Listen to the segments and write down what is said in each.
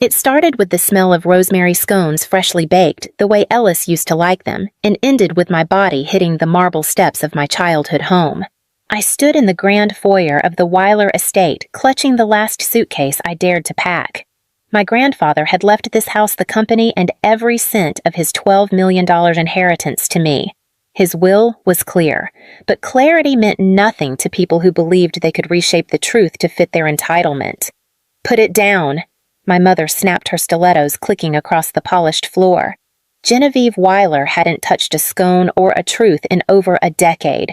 It started with the smell of rosemary scones freshly baked, the way Ellis used to like them, and ended with my body hitting the marble steps of my childhood home. I stood in the grand foyer of the Weiler estate, clutching the last suitcase I dared to pack. My grandfather had left this house the company and every cent of his $12 million inheritance to me. His will was clear, but clarity meant nothing to people who believed they could reshape the truth to fit their entitlement. "Put it down." My mother snapped her stilettos, clicking across the polished floor. Genevieve Weiler hadn't touched a scone or a truth in over a decade.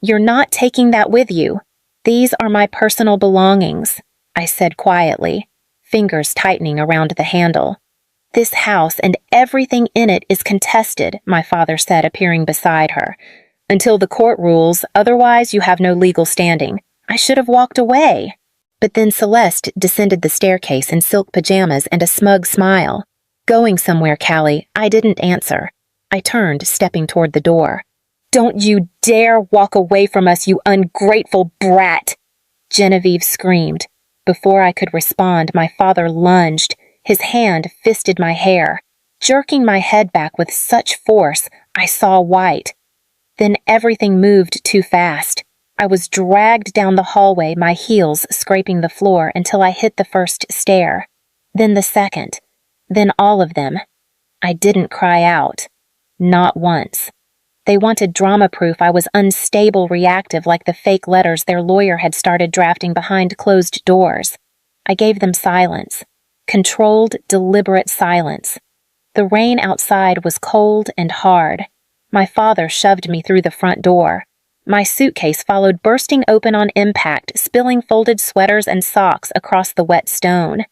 "You're not taking that with you. These are my personal belongings," I said quietly, fingers tightening around the handle. "This house and everything in it is contested," my father said, appearing beside her. "Until the court rules, otherwise you have no legal standing." I should have walked away. But then Celeste descended the staircase in silk pajamas and a smug smile. "Going somewhere, Callie." I didn't answer. I turned, stepping toward the door. "Don't you dare walk away from us, you ungrateful brat!" Genevieve screamed. Before I could respond, my father lunged. His hand fisted my hair. Jerking my head back with such force, I saw white. Then everything moved too fast. I was dragged down the hallway, my heels scraping the floor until I hit the first stair. Then the second. Then all of them. I didn't cry out. Not once. They wanted drama proof I was unstable reactive like the fake letters their lawyer had started drafting behind closed doors. I gave them silence. Controlled, deliberate silence. The rain outside was cold and hard. My father shoved me through the front door. My suitcase followed, bursting open on impact, spilling folded sweaters and socks across the wet stone.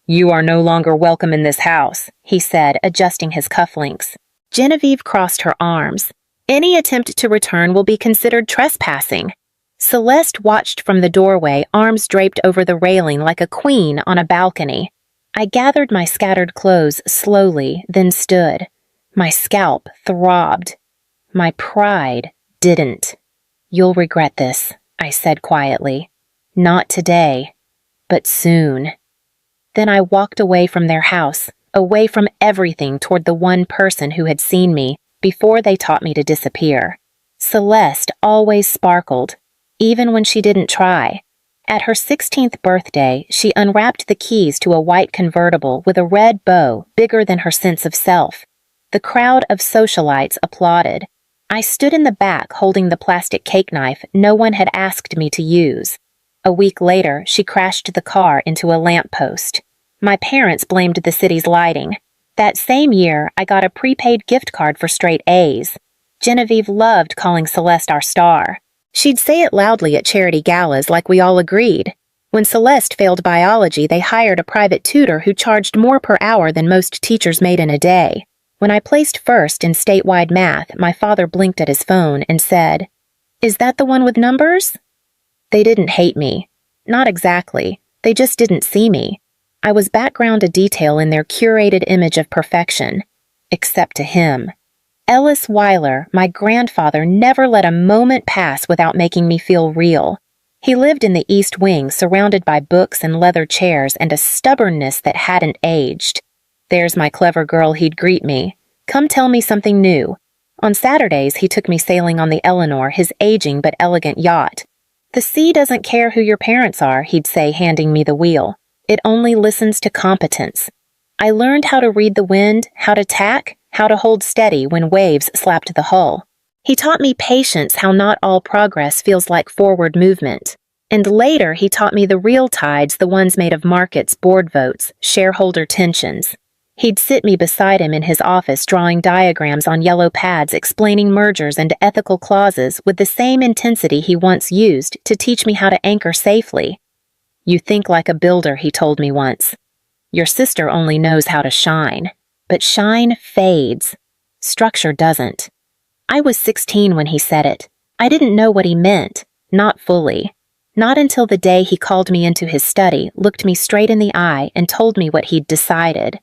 "You are no longer welcome in this house," he said, adjusting his cufflinks. Genevieve crossed her arms. "Any attempt to return will be considered trespassing." Celeste watched from the doorway, arms draped over the railing like a queen on a balcony. I gathered my scattered clothes slowly, then stood. My scalp throbbed. My pride didn't. "You'll regret this," I said quietly. "Not today, but soon." Then I walked away from their house, away from everything toward the one person who had seen me before they taught me to disappear. Celeste always sparkled, even when she didn't try. At her 16th birthday, she unwrapped the keys to a white convertible with a red bow bigger than her sense of self. The crowd of socialites applauded. I stood in the back holding the plastic cake knife no one had asked me to use. A week later, she crashed the car into a lamppost. My parents blamed the city's lighting. That same year, I got a prepaid gift card for straight A's. Genevieve loved calling Celeste our star. She'd say it loudly at charity galas like we all agreed. When Celeste failed biology, they hired a private tutor who charged more per hour than most teachers made in a day. When I placed first in statewide math, my father blinked at his phone and said, "Is that the one with numbers?" They didn't hate me. Not exactly. They just didn't see me. I was background a detail in their curated image of perfection. Except to him. Ellis Weiler, my grandfather, never let a moment pass without making me feel real. He lived in the East Wing, surrounded by books and leather chairs and a stubbornness that hadn't aged. "There's my clever girl," he'd greet me. "Come tell me something new." On Saturdays, he took me sailing on the Eleanor, his aging but elegant yacht. "The sea doesn't care who your parents are," he'd say, handing me the wheel. "It only listens to competence." I learned how to read the wind, how to tack, how to hold steady when waves slapped the hull. He taught me patience, how not all progress feels like forward movement. And later, he taught me the real tides, the ones made of markets, board votes, shareholder tensions. He'd sit me beside him in his office drawing diagrams on yellow pads explaining mergers and ethical clauses with the same intensity he once used to teach me how to anchor safely. "You think like a builder," he told me once. "Your sister only knows how to shine. But shine fades. Structure doesn't." I was 16 when he said it. I didn't know what he meant. Not fully. Not until the day he called me into his study, looked me straight in the eye, and told me what he'd decided.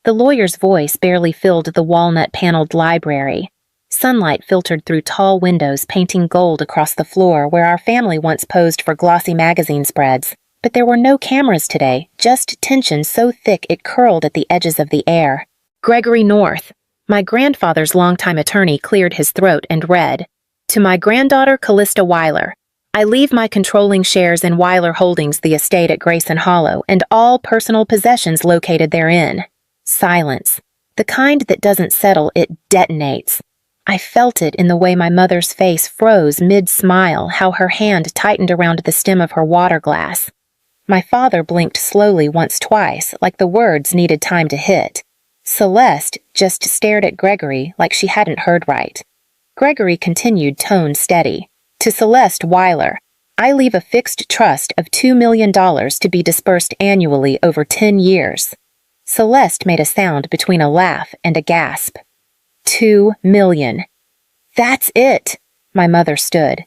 The lawyer's voice barely filled the walnut-paneled library. Sunlight filtered through tall windows, painting gold across the floor where our family once posed for glossy magazine spreads. But there were no cameras today, just tension so thick it curled at the edges of the air. Gregory North. My grandfather's longtime attorney cleared his throat and read, "To my granddaughter Callista Weiler, I leave my controlling shares in Weiler Holdings, the estate at Grayson Hollow, and all personal possessions located therein." Silence. The kind that doesn't settle, it detonates. I felt it in the way my mother's face froze mid-smile, how her hand tightened around the stem of her water glass. My father blinked slowly once-twice, like the words needed time to hit. Celeste just stared at Gregory like she hadn't heard right. Gregory continued, tone steady. "To Celeste Weiler, I leave a fixed trust of $2 million to be dispersed annually over 10 years. Celeste made a sound between a laugh and a gasp. $2 million. "That's it!" My mother stood.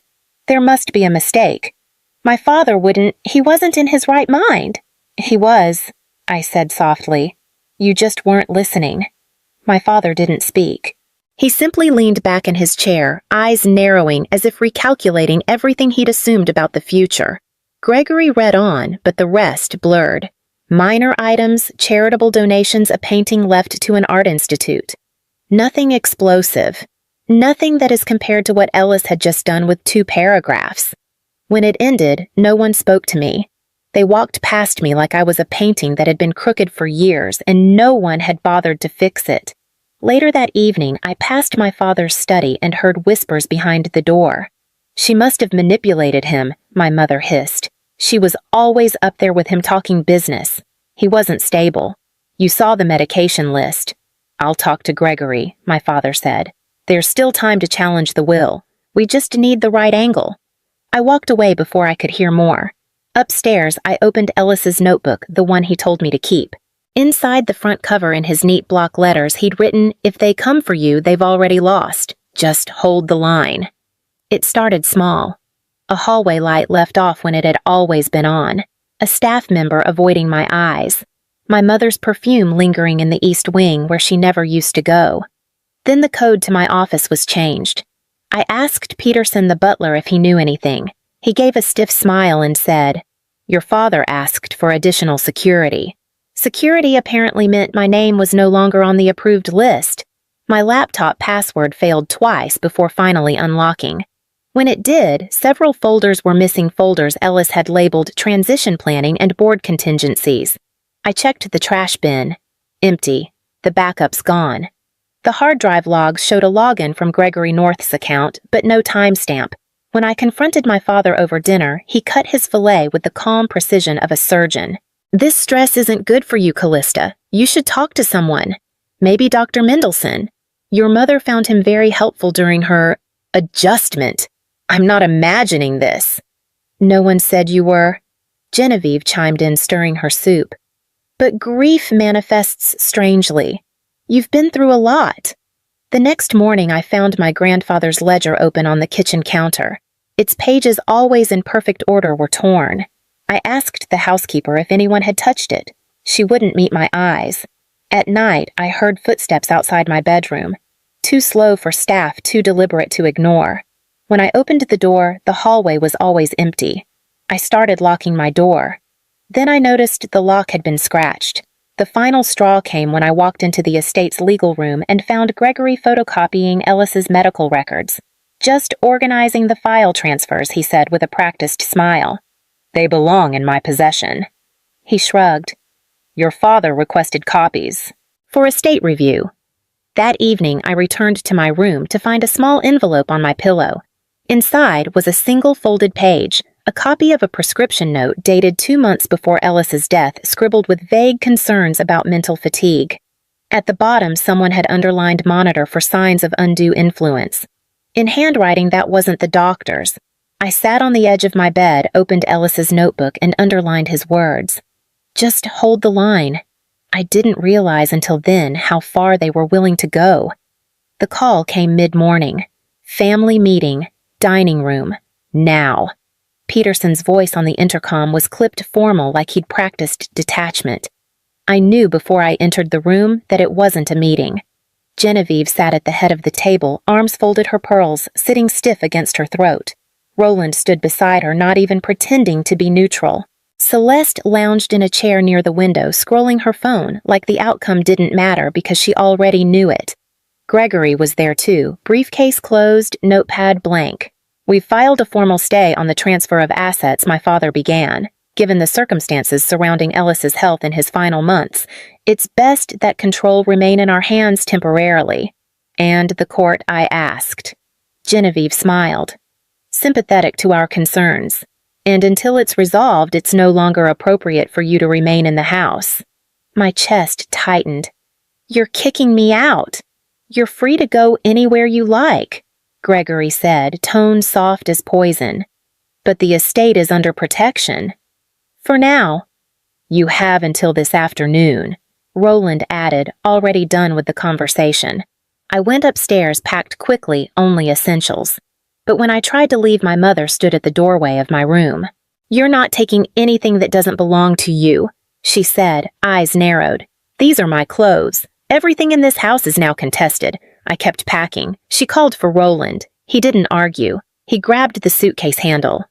"There must be a mistake. My father he wasn't in his right mind." "He was," I said softly. "You just weren't listening." My father didn't speak. He simply leaned back in his chair, eyes narrowing as if recalculating everything he'd assumed about the future. Gregory read on, but the rest blurred. Minor items, charitable donations, a painting left to an art institute. Nothing explosive. Nothing that is compared to what Ellis had just done with 2 paragraphs. When it ended, no one spoke to me. They walked past me like I was a painting that had been crooked for years, and no one had bothered to fix it. Later that evening, I passed my father's study and heard whispers behind the door. "She must have manipulated him," my mother hissed. "She was always up there with him talking business. He wasn't stable. You saw the medication list." "I'll talk to Gregory," my father said. "There's still time to challenge the will. We just need the right angle." I walked away before I could hear more. Upstairs, I opened Ellis's notebook, the one he told me to keep. Inside the front cover in his neat block letters, he'd written, "If they come for you, they've already lost. Just hold the line." It started small. A hallway light left off when it had always been on. A staff member avoiding my eyes. My mother's perfume lingering in the east wing where she never used to go. Then the code to my office was changed. I asked Peterson the butler if he knew anything. He gave a stiff smile and said, "Your father asked for additional security." Security apparently meant my name was no longer on the approved list. My laptop password failed twice before finally unlocking. When it did, several folders were missing folders Ellis had labeled transition planning and board contingencies. I checked the trash bin. Empty. The backup's gone. The hard drive logs showed a login from Gregory North's account, but no timestamp. When I confronted my father over dinner, he cut his fillet with the calm precision of a surgeon. "This stress isn't good for you, Callista. You should talk to someone. Maybe Dr. Mendelsohn. Your mother found him very helpful during her adjustment. I'm not imagining this." "No one said you were." Genevieve chimed in, stirring her soup. "But grief manifests strangely. You've been through a lot." The next morning, I found my grandfather's ledger open on the kitchen counter. Its pages, always in perfect order, were torn. I asked the housekeeper if anyone had touched it. She wouldn't meet my eyes. At night, I heard footsteps outside my bedroom. Too slow for staff, too deliberate to ignore. When I opened the door, the hallway was always empty. I started locking my door. Then I noticed the lock had been scratched. The final straw came when I walked into the estate's legal room and found Gregory photocopying Ellis's medical records. "Just organizing the file transfers," he said with a practiced smile. "They belong in my possession." He shrugged. "Your father requested copies." "For estate review." That evening, I returned to my room to find a small envelope on my pillow. Inside was a single folded page, a copy of a prescription note dated 2 months before Ellis's death, scribbled with vague concerns about mental fatigue. At the bottom, someone had underlined "monitor" for signs of undue influence. In handwriting that wasn't the doctor's. I sat on the edge of my bed, opened Ellis's notebook, and underlined his words. Just hold the line. I didn't realize until then how far they were willing to go. The call came mid-morning. Family meeting, dining room, now. Peterson's voice on the intercom was clipped formal like he'd practiced detachment. I knew before I entered the room that it wasn't a meeting. Genevieve sat at the head of the table, arms folded her pearls, sitting stiff against her throat. Roland stood beside her, not even pretending to be neutral. Celeste lounged in a chair near the window, scrolling her phone like the outcome didn't matter because she already knew it. Gregory was there too, briefcase closed, notepad blank. We filed a formal stay on the transfer of assets my father began. Given the circumstances surrounding Ellis's health in his final months, it's best that control remain in our hands temporarily. And the court, I asked. Genevieve smiled, sympathetic to our concerns. And until it's resolved, it's no longer appropriate for you to remain in the house. My chest tightened. You're kicking me out. You're free to go anywhere you like, Gregory said, tone soft as poison. But the estate is under protection. For now. You have until this afternoon, Roland added, already done with the conversation. I went upstairs, packed quickly, only essentials. But when I tried to leave, my mother stood at the doorway of my room. You're not taking anything that doesn't belong to you, she said, eyes narrowed. These are my clothes. Everything in this house is now contested. I kept packing. She called for Roland. He didn't argue. He grabbed the suitcase handle.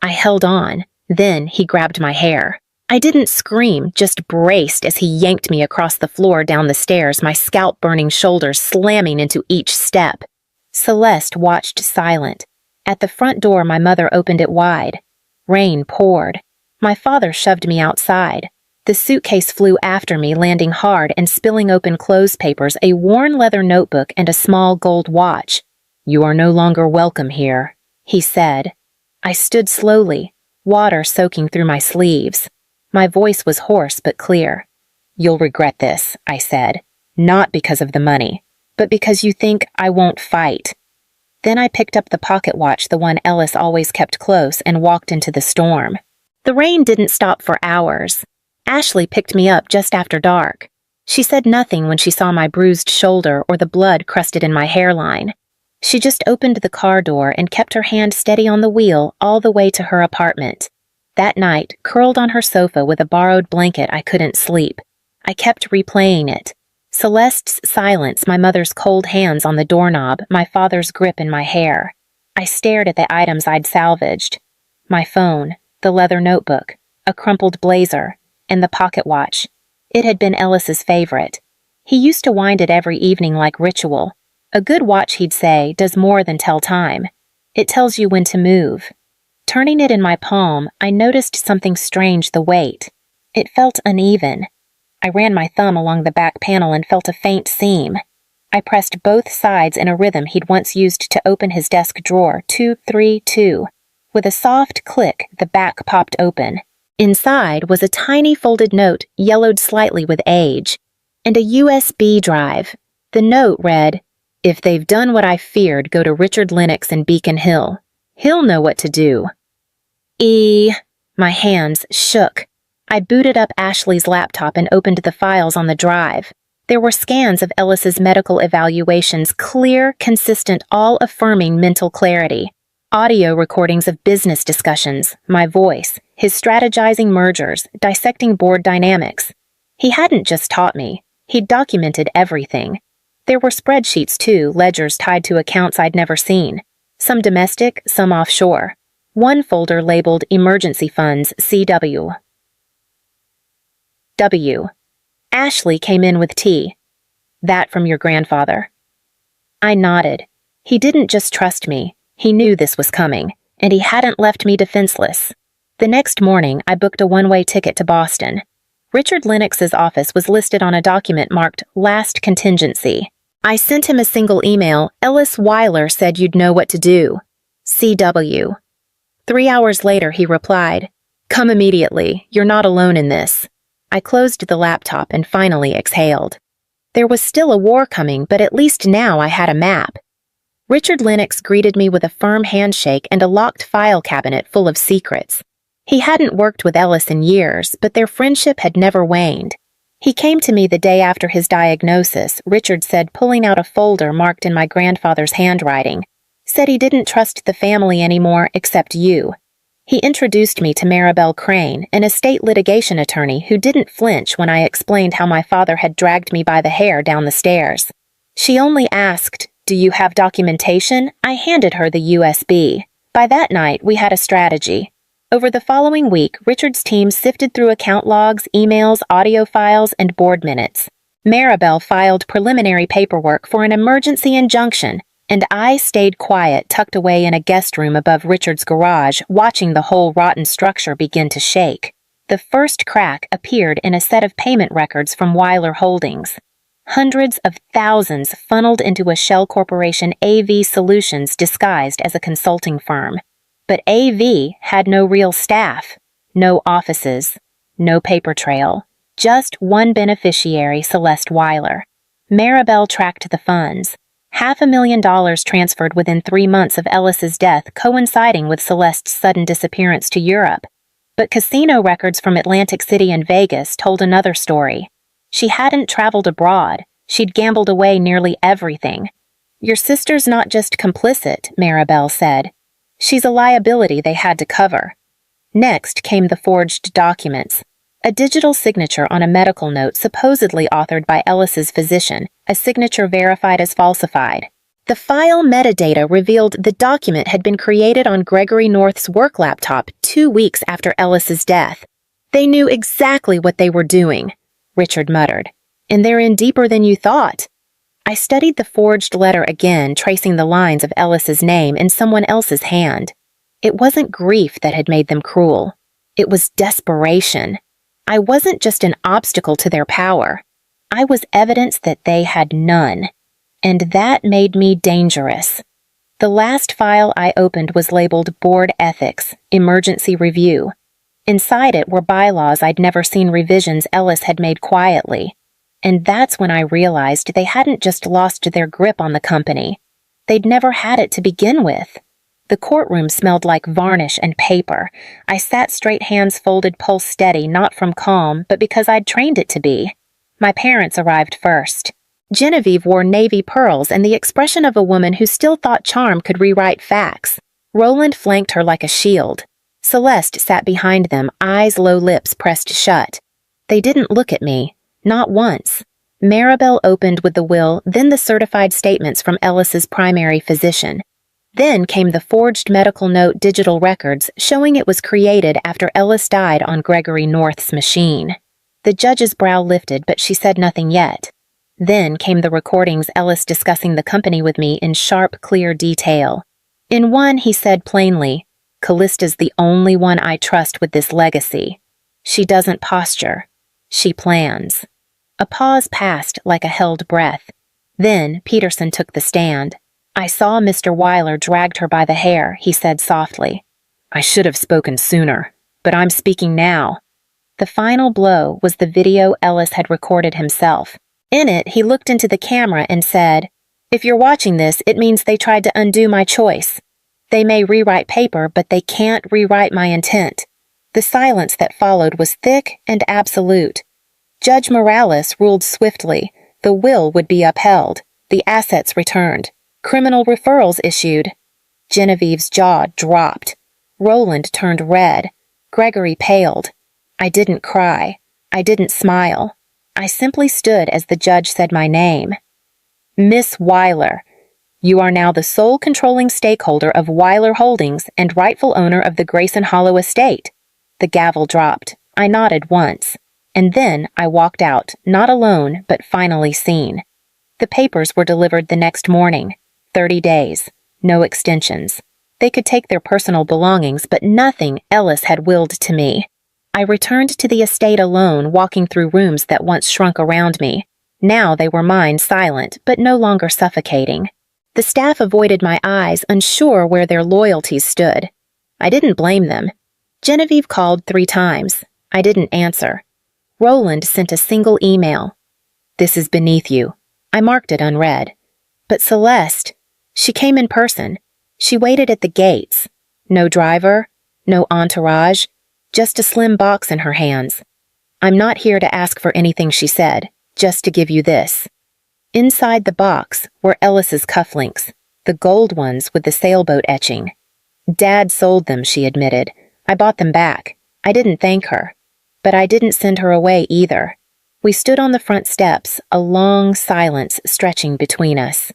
I held on. Then he grabbed my hair. I didn't scream, just braced as he yanked me across the floor down the stairs, my scalp-burning shoulders slamming into each step. Celeste watched silent. At the front door, my mother opened it wide. Rain poured. My father shoved me outside. The suitcase flew after me, landing hard and spilling open clothes papers, a worn leather notebook, and a small gold watch. You are no longer welcome here, he said. I stood slowly, water soaking through my sleeves. My voice was hoarse but clear. You'll regret this, I said. Not because of the money, but because you think I won't fight. Then I picked up the pocket watch, the one Ellis always kept close, and walked into the storm. The rain didn't stop for hours. Ashley picked me up just after dark. She said nothing when she saw my bruised shoulder or the blood crusted in my hairline. She just opened the car door and kept her hand steady on the wheel all the way to her apartment. That night, curled on her sofa with a borrowed blanket, I couldn't sleep. I kept replaying it. Celeste's silence, my mother's cold hands on the doorknob, my father's grip in my hair. I stared at the items I'd salvaged. My phone, the leather notebook, a crumpled blazer, and the pocket watch. It had been Ellis's favorite. He used to wind it every evening like ritual. A good watch, he'd say, does more than tell time. It tells you when to move. Turning it in my palm, I noticed something strange, the weight. It felt uneven. I ran my thumb along the back panel and felt a faint seam. I pressed both sides in a rhythm he'd once used to open his desk drawer, 232. With a soft click, the back popped open. Inside was a tiny folded note, yellowed slightly with age, and a USB drive. The note read, "If they've done what I feared, go to Richard Lennox in Beacon Hill. He'll know what to do." My hands shook. I booted up Ashley's laptop and opened the files on the drive. There were scans of Ellis's medical evaluations, clear, consistent, all affirming mental clarity. Audio recordings of business discussions, my voice, his strategizing mergers, dissecting board dynamics. He hadn't just taught me. He'd documented everything. There were spreadsheets too, ledgers tied to accounts I'd never seen. Some domestic, some offshore. One folder labeled Emergency Funds, CW. Ashley came in with tea. That from your grandfather. I nodded. He didn't just trust me. He knew this was coming, and he hadn't left me defenseless. The next morning, I booked a one-way ticket to Boston. Richard Lennox's office was listed on a document marked Last Contingency. I sent him a single email. Ellis Weiler said you'd know what to do. CW. 3 hours later, he replied, "Come immediately. You're not alone in this." I closed the laptop and finally exhaled. There was still a war coming, but at least now I had a map. Richard Lennox greeted me with a firm handshake and a locked file cabinet full of secrets. He hadn't worked with Ellis in years, but their friendship had never waned. He came to me the day after his diagnosis, Richard said, pulling out a folder marked in my grandfather's handwriting. Said he didn't trust the family anymore except you. He introduced me to Maribel Crane, an estate litigation attorney who didn't flinch when I explained how my father had dragged me by the hair down the stairs. She only asked, "Do you have documentation?" I handed her the USB. By that night, we had a strategy. Over the following week, Richard's team sifted through account logs, emails, audio files, and board minutes. Maribel filed preliminary paperwork for an emergency injunction, and I stayed quiet, tucked away in a guest room above Richard's garage, watching the whole rotten structure begin to shake. The first crack appeared in a set of payment records from Weiler Holdings. Hundreds of thousands funneled into a shell corporation, AV Solutions, disguised as a consulting firm. But AV had no real staff, no offices, no paper trail, just one beneficiary, Celeste Weiler. Maribel tracked the funds. $500,000 transferred within 3 months of Ellis's death, coinciding with Celeste's sudden disappearance to Europe. But casino records from Atlantic City and Vegas told another story. She hadn't traveled abroad. She'd gambled away nearly everything. "Your sister's not just complicit," Maribel said. "She's a liability they had to cover." Next came the forged documents. A digital signature on a medical note supposedly authored by Ellis's physician, a signature verified as falsified. The file metadata revealed the document had been created on Gregory North's work laptop 2 weeks after Ellis's death. "They knew exactly what they were doing," Richard muttered. "And they're in deeper than you thought." I studied the forged letter again, tracing the lines of Ellis's name in someone else's hand. It wasn't grief that had made them cruel. It was desperation. I wasn't just an obstacle to their power. I was evidence that they had none. And that made me dangerous. The last file I opened was labeled Board Ethics, Emergency Review. Inside it were bylaws I'd never seen, revisions Ellis had made quietly. And that's when I realized they hadn't just lost their grip on the company. They'd never had it to begin with. The courtroom smelled like varnish and paper. I sat straight, hands folded, pulse steady, not from calm, but because I'd trained it to be. My parents arrived first. Genevieve wore navy pearls and the expression of a woman who still thought charm could rewrite facts. Roland flanked her like a shield. Celeste sat behind them, eyes low, lips pressed shut. They didn't look at me. Not once. Maribel opened with the will, then the certified statements from Ellis's primary physician. Then came the forged medical note digital records showing it was created after Ellis died on Gregory North's machine. The judge's brow lifted, but she said nothing yet. Then came the recordings, Ellis discussing the company with me in sharp, clear detail. In one, he said plainly, "Callista's the only one I trust with this legacy. She doesn't posture. She plans." A pause passed like a held breath. Then Peterson took the stand. "I saw Mr. Weiler dragged her by the hair," he said softly. "I should have spoken sooner, but I'm speaking now." The final blow was the video Ellis had recorded himself. In it, he looked into the camera and said, "If you're watching this, it means they tried to undo my choice. They may rewrite paper, but they can't rewrite my intent." The silence that followed was thick and absolute. Judge Morales ruled swiftly. The will would be upheld, the assets returned, criminal referrals issued. Genevieve's jaw dropped. Roland turned red. Gregory paled. I didn't cry. I didn't smile. I simply stood as the judge said my name. "Miss Weiler, you are now the sole controlling stakeholder of Weiler Holdings and rightful owner of the Grayson Hollow estate." The gavel dropped. I nodded once. And then I walked out, not alone, but finally seen. The papers were delivered the next morning. 30 days. No extensions. They could take their personal belongings, but nothing Ellis had willed to me. I returned to the estate alone, walking through rooms that once shrunk around me. Now they were mine, silent, but no longer suffocating. The staff avoided my eyes, unsure where their loyalties stood. I didn't blame them. Genevieve called 3 times. I didn't answer. Roland sent a single email. "This is beneath you." I marked it unread. But Celeste, she came in person. She waited at the gates. No driver, no entourage, just a slim box in her hands. "I'm not here to ask for anything," she said, "just to give you this." Inside the box were Ellis's cufflinks, the gold ones with the sailboat etching. "Dad sold them," she admitted. "I bought them back. I didn't thank her. But I didn't send her away either." We stood on the front steps, a long silence stretching between us.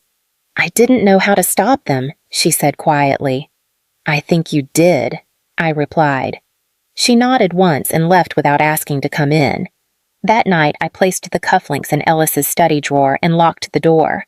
"I didn't know how to stop them," she said quietly. "I think you did," I replied. She nodded once and left without asking to come in. That night, I placed the cufflinks in Ellis's study drawer and locked the door.